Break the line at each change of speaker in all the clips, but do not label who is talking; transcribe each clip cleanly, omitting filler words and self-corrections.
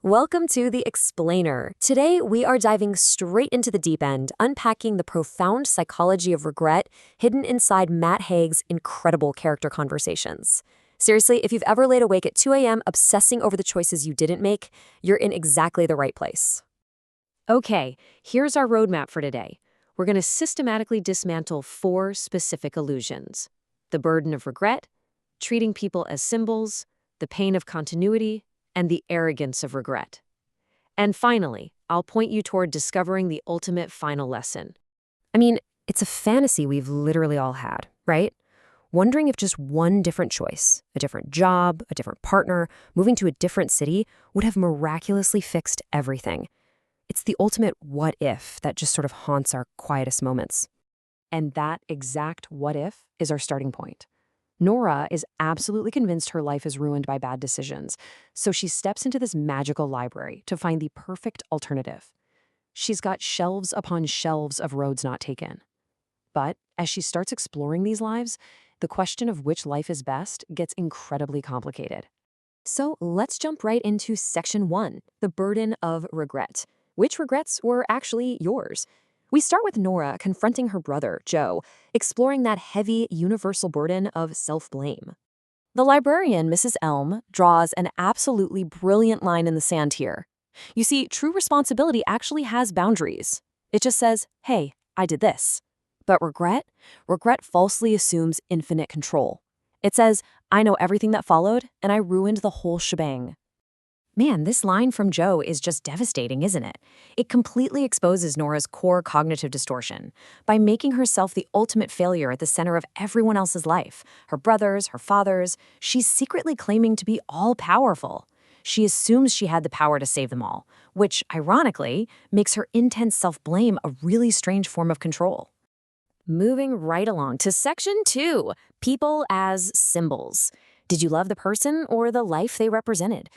Welcome to The Explainer. Today, we are diving straight into the deep end, unpacking the profound psychology of regret hidden inside Matt Haig's incredible character conversations. Seriously, if you've ever laid awake at 2 a.m. obsessing over the choices you didn't make, you're in exactly the right place. Okay, here's our roadmap for today. We're going to systematically dismantle 4 specific illusions: the burden of regret, treating people as symbols, the pain of continuity, and the arrogance of regret. And finally, I'll point you toward discovering the ultimate final lesson. I mean, it's a fantasy we've literally all had, right? Wondering if just one different choice, a different job, a different partner, moving to a different city would have miraculously fixed everything. It's the ultimate what if that just sort of haunts our quietest moments. And that exact what if is our starting point. Nora is absolutely convinced her life is ruined by bad decisions, so she steps into this magical library to find the perfect alternative. She's got shelves upon shelves of roads not taken. But as she starts exploring these lives, the question of which life is best gets incredibly complicated. So let's jump right into Section 1, the burden of regret. Which regrets were actually yours? We start with Nora confronting her brother, Joe, exploring that heavy, universal burden of self-blame. The librarian, Mrs. Elm, draws an absolutely brilliant line in the sand here. You see, true responsibility actually has boundaries. It just says, hey, I did this. But regret falsely assumes infinite control. It says, I know everything that followed, and I ruined the whole shebang. Man, this line from Joe is just devastating, isn't it? It completely exposes Nora's core cognitive distortion. By making herself the ultimate failure at the center of everyone else's life, her brothers, her fathers, she's secretly claiming to be all-powerful. She assumes she had the power to save them all, which, ironically, makes her intense self-blame a really strange form of control. Moving right along to Section 2, people as symbols. Did you love the person or the life they represented?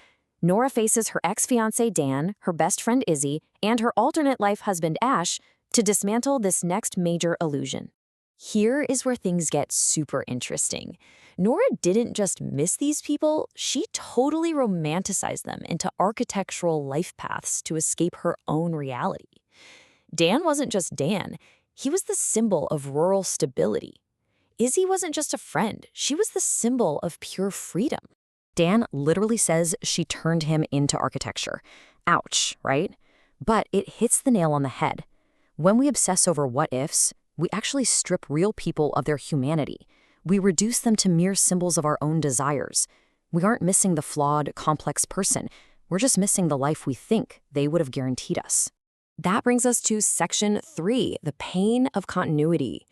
Nora faces her ex-fiancé Dan, her best friend Izzy, and her alternate life husband Ash to dismantle this next major illusion. Here is where things get super interesting. Nora didn't just miss these people, she totally romanticized them into architectural life paths to escape her own reality. Dan wasn't just Dan, he was the symbol of rural stability. Izzy wasn't just a friend, she was the symbol of pure freedom. Dan literally says she turned him into architecture. Ouch, right? But it hits the nail on the head. When we obsess over what-ifs, we actually strip real people of their humanity. We reduce them to mere symbols of our own desires. We aren't missing the flawed, complex person. We're just missing the life we think they would have guaranteed us. That brings us to Section 3, the pain of continuity.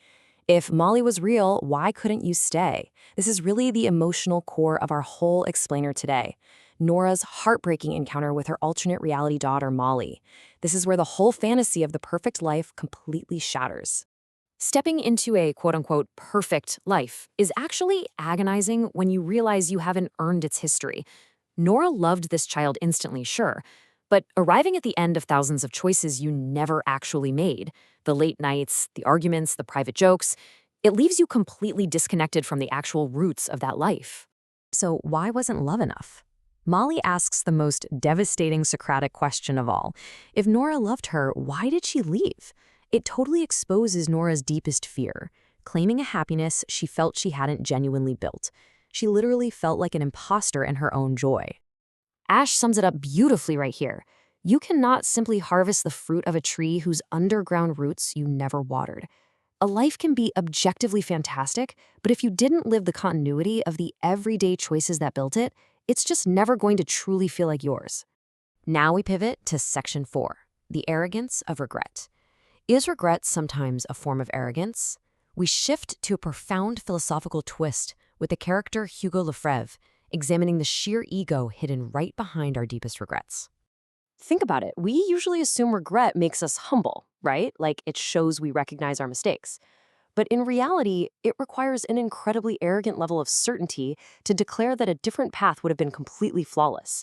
If Molly was real, why couldn't you stay? This is really the emotional core of our whole explainer today. Nora's heartbreaking encounter with her alternate reality daughter, Molly. This is where the whole fantasy of the perfect life completely shatters. Stepping into a quote-unquote perfect life is actually agonizing when you realize you haven't earned its history. Nora loved this child instantly, sure, but arriving at the end of thousands of choices you never actually made, the late nights, the arguments, the private jokes, it leaves you completely disconnected from the actual roots of that life. So why wasn't love enough? Molly asks the most devastating Socratic question of all. If Nora loved her, why did she leave? It totally exposes Nora's deepest fear, claiming a happiness she felt she hadn't genuinely built. She literally felt like an imposter in her own joy. Ash sums it up beautifully right here. You cannot simply harvest the fruit of a tree whose underground roots you never watered. A life can be objectively fantastic, but if you didn't live the continuity of the everyday choices that built it, it's just never going to truly feel like yours. Now we pivot to Section 4, the arrogance of regret. Is regret sometimes a form of arrogance? We shift to a profound philosophical twist with the character Hugo Lefebvre, examining the sheer ego hidden right behind our deepest regrets. Think about it. We usually assume regret makes us humble, right? Like it shows we recognize our mistakes. But in reality, it requires an incredibly arrogant level of certainty to declare that a different path would have been completely flawless.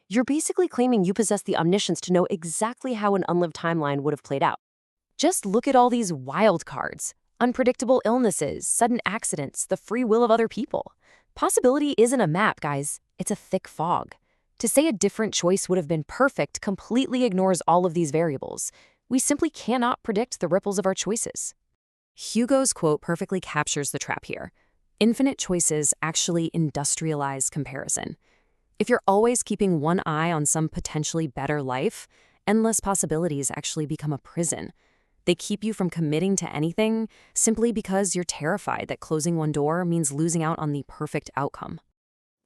You're basically claiming you possess the omniscience to know exactly how an unlived timeline would have played out. Just look at all these wild cards: unpredictable illnesses, sudden accidents, the free will of other people. Possibility isn't a map, guys. It's a thick fog. To say a different choice would have been perfect completely ignores all of these variables. We simply cannot predict the ripples of our choices. Hugo's quote perfectly captures the trap here. Infinite choices actually industrialize comparison. If you're always keeping one eye on some potentially better life, endless possibilities actually become a prison. They keep you from committing to anything simply because you're terrified that closing one door means losing out on the perfect outcome.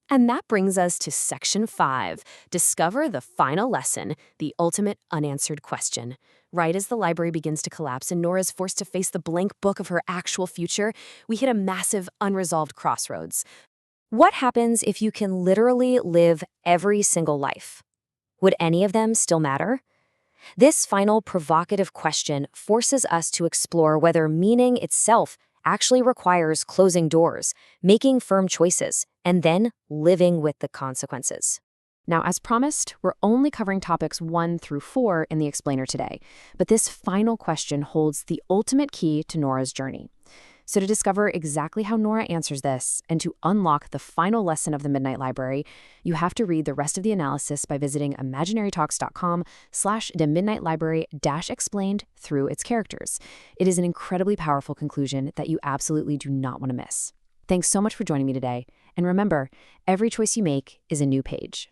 And that brings us to Section 5, Discover the Final Lesson, the Ultimate Unanswered Question. Right as the library begins to collapse and Nora's forced to face the blank book of her actual future, we hit a massive, unresolved crossroads. What happens if you can literally live every single life? Would any of them still matter? This final provocative question forces us to explore whether meaning itself actually requires closing doors, making firm choices, and then living with the consequences. Now, as promised, we're only covering topics 1 through 4 in the explainer today, but this final question holds the ultimate key to Nora's journey. So to discover exactly how Nora answers this and to unlock the final lesson of the Midnight Library, you have to read the rest of the analysis by visiting imaginarytalks.com/themidnightlibrary-explained through its characters. It is an incredibly powerful conclusion that you absolutely do not want to miss. Thanks so much for joining me today. And remember, every choice you make is a new page.